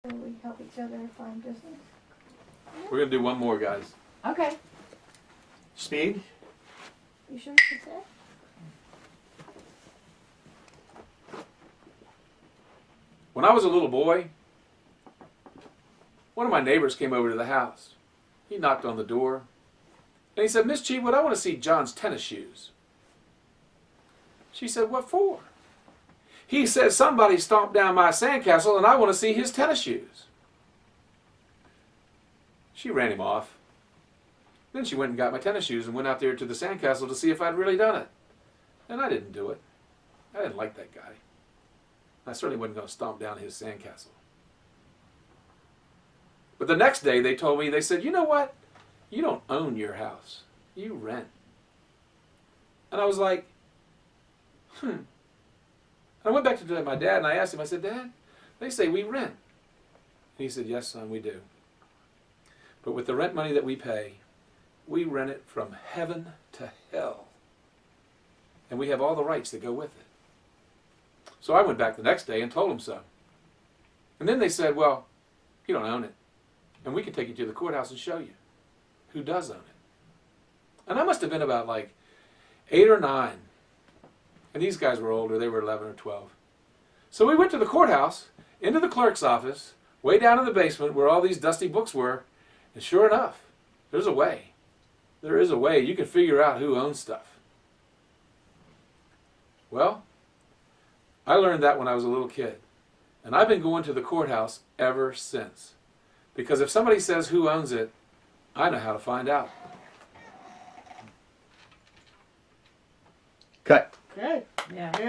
We help each other find business. We're going to do one more, guys. Okay. Speed? You sure it's that? When I was a little boy, one of my neighbors came over to the house. He knocked on the door, and he said, "Miss Cheatwood, I want to see John's tennis shoes." She said, "What for?" He said, "Somebody stomped down my sandcastle, and I want to see his tennis shoes." She ran him off. Then she went and got my tennis shoes and went out there to the sandcastle to see if I'd really done it. And I didn't do it. I didn't like that guy. I certainly wasn't going to stomp down his sandcastle. But the next day they told me, they said, "You know what? You don't own your house. You rent." And I was like, I went back to my dad and I asked him, I said, "Dad, they say we rent." And he said, "Yes, son, we do. But with the rent money that we pay, we rent it from heaven to hell. And we have all the rights that go with it." So I went back the next day and told him so. And then they said, "Well, you don't own it. And we can take you to the courthouse and show you who does own it." And I must have been about like 8 or 9. And these guys were older. They were 11 or 12. So we went to the courthouse, into the clerk's office, way down in the basement where all these dusty books were. And sure enough, there's a way. There is a way. You can figure out who owns stuff. Well, I learned that when I was a little kid. And I've been going to the courthouse ever since. Because if somebody says who owns it, I know how to find out. Cut. Good. Yeah. Good.